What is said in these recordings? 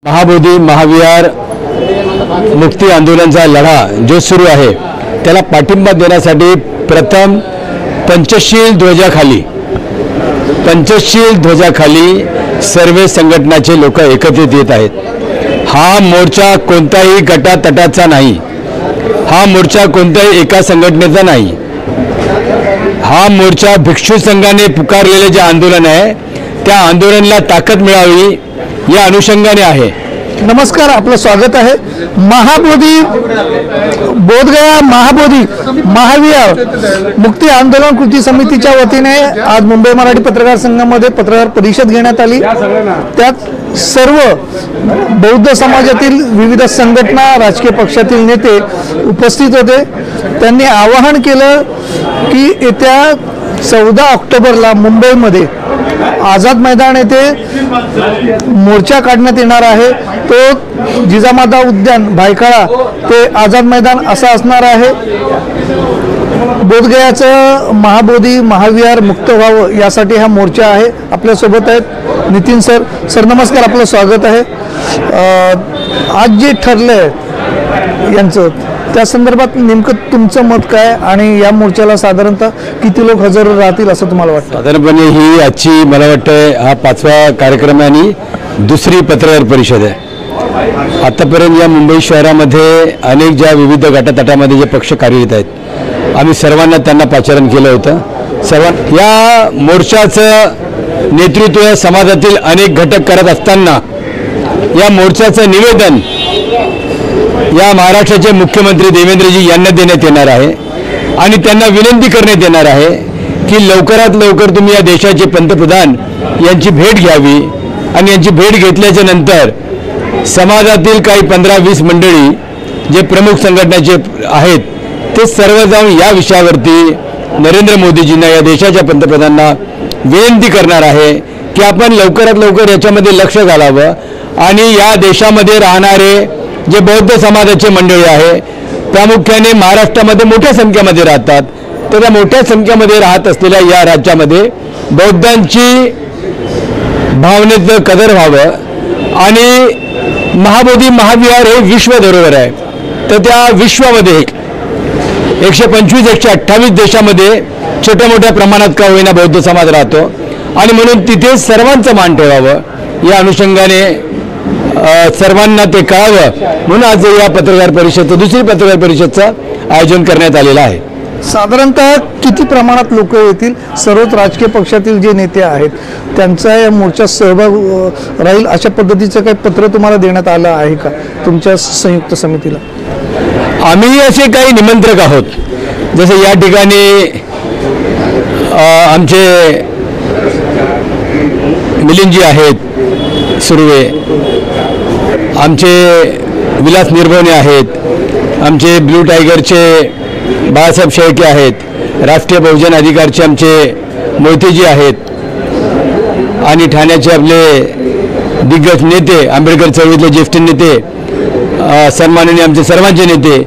महाबोधी महाविहार मुक्ती आंदोलनाचा लढा जो सुरू आहे त्याला पाठिंबा देण्यासाठी प्रथम पंचशील ध्वजाखाली सर्व संघटनाचे लोक एकत्रित येत आहेत। हा मोर्चा कोणताही गटातटाचा नाही, हा मोर्चा कोणत्याही एका संघटनेचा नाही, हा मोर्चा भिक्षू संघाने पुकारलेले जे आंदोलन आहे त्या आंदोलनाला ताकद मिळावी या अनुषंगाने आहे। नमस्कार, आपलं स्वागत आहे। महाबोधी बोधगया महाबोधी महाविहार मुक्ती आंदोलन कृती समितीच्या वतीने आज मुंबई मराठी पत्रकार संघामध्ये पत्रकार परिषद घेण्यात आली। त्यात सर्व बौद्ध समाजातील विविध संघटना राजकीय पक्षातील नेते उपस्थित होते। त्यांनी आवाहन केलं की येत्या 14 ऑक्टोबरला मुंबईमध्ये आझाद मैदान येथे मोर्चा काढण्यात येणार आहे। तो जिजामाता उद्यान भायखळा ते आझाद मैदान असा असणार आहे। बोधगयाचं महाबोधी महाविहार मुक्त व्हावं यासाठी हा मोर्चा आहे। आपल्यासोबत आहेत नितीन सर नमस्कार, आपलं स्वागत आहे। आज जे ठरलंय यांचं त्या संदर्भात नेमकं तुमचं मत काय आणि या मोर्चाला साधारणतः किती लोक हजर राहतील असं तुम्हाला वाटतं? साधारणपणे ही आजची मला वाटतं हा 5वा कार्यक्रम आणि दुसरी पत्रकार परिषद आहे। आतापर्यंत या मुंबई शहरामध्ये अनेक ज्या विविध गटातटामध्ये जे पक्ष कार्यरत आहेत आम्ही सर्वांना त्यांना पाचारण केलं होतं। या मोर्चाचं नेतृत्व समाजातील अनेक घटक करत असताना या मोर्चाचं निवेदन या महाराष्ट्राचे मुख्यमंत्री देवेंद्रजी यांना देण्यात येणार आहे आणि त्यांना विनंती करण्यात येणार आहे की लवकरात लवकर तुम्ही या देशाचे पंतप्रधान यांची भेट घ्यावी आणि यांची भेट घेतल्याच्या नंतर समाजातील काही 15-20 मंडळी जे प्रमुख संघटनाचे आहेत ते सर्व जाऊन या विषयावरती नरेंद्र मोदीजींना या देशाच्या पंतप्रधानांना विनंती करणार आहे की आपण लवकरात लवकर याच्यामध्ये लक्ष घालावं आणि या देशामध्ये राहणारे जे बौद्ध समाजाचे मंडळी आहे प्रामुख्याने महाराष्ट्रामध्ये मोठ्या संख्येमध्ये राहतात, तर त्या मोठ्या संख्येमध्ये राहत असलेल्या या राज्यामध्ये बौद्धांची भावनेचं कदर व्हावं आणि महाबोधी महाविहार हे विश्व धरोहर आहे। तर त्या विश्वामध्ये 125-128 देशामध्ये छोट्या मोठ्या प्रमाणात का होईना बौद्ध समाज राहतो आणि म्हणून तिथे सर्वांचं मान ठेवावं या अनुषंगाने सर्वांना ते कळावं म्हणून आज या पत्रकार परिषदेचं दुसरी पत्रकार परिषदचं आयोजन करण्यात आलेलं आहे। साधारणतः किती प्रमाणात लोक येतील? सर्वच राजकीय पक्षातील जे नेते आहेत त्यांचा या मोर्चात सहभाग राहील अशा पद्धतीचं काही पत्र तुम्हाला देण्यात आलं आहे का तुमच्या संयुक्त समितीला? आम्ही असे काही निमंत्रक आहोत। जसे या ठिकाणी आमचे मिलिंदजी आहेत सुर्वे, आमचे विलास निर्भवणे आहेत, आमचे ब्लू टायगरचे बाळासाहेब शेळके आहेत, राष्ट्रीय बहुजन अधिकारचे आमचे मोहितेजी आहेत आणि ठाण्याचे आपले दिग्गज नेते आंबेडकर चळवळीतले ज्येष्ठ नेते सन्माननीय आमचे सर्वांचे नेते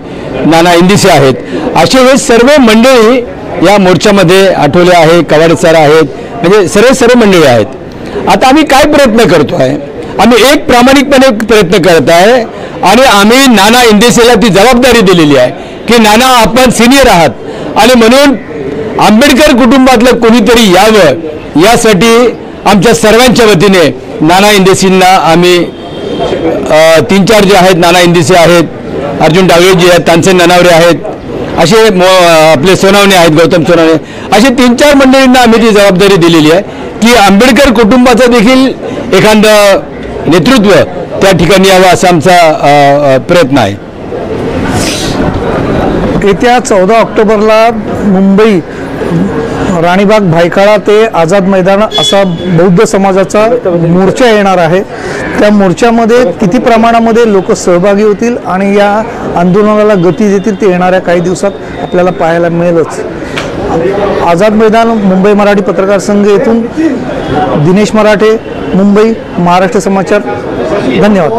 नाना इंदिसे आहेत। असे हे सर्व मंडळी या मोर्चामध्ये आठवले आहे, कवाडे सर आहेत, म्हणजे सर्व मंडळी आहेत। आता आम्ही काय प्रयत्न करतो आहे? आम्ही एक प्रामाणिकपणे प्रयत्न करत आहे आणि आम्ही नाना इंदेसेला ती जबाबदारी दिलेली आहे की नाना आपण सिनियर आहात आणि म्हणून आंबेडकर कुटुंबातलं कोणीतरी यावं यासाठी आमच्या सर्वांच्या वतीने नाना इंदेसींना आम्ही 3-4 जे आहेत, नाना इंदेसे आहेत, अर्जुन डावळेजी आहेत, तानसेन ननावरे आहेत, असे आपले सोनावणे आहेत, गौतम सोनावणे, असे 3-4 मंडळींना आम्ही ती जबाबदारी दिलेली आहे की आंबेडकर कुटुंबाचं देखील एखादं नेतृत्व त्या ठिकाणी यावं असा आमचा प्रयत्न आहे। येत्या 14 ऑक्टोबरला मुंबई राणीबाग भायखळा ते आझाद मैदान असा बौद्ध समाजाचा मोर्चा येणार आहे। त्या मोर्चामध्ये किती प्रमाणामध्ये लोक सहभागी होतील आणि या आंदोलनाला गती देतील ते येणाऱ्या काही दिवसात आपल्याला पाहायला मिळेलच। आझाद मैदान मुंबई मराठी पत्रकार संघ येथून दिनेश मराठे, मुंबई, महाराष्ट्र समाचार। धन्यवाद।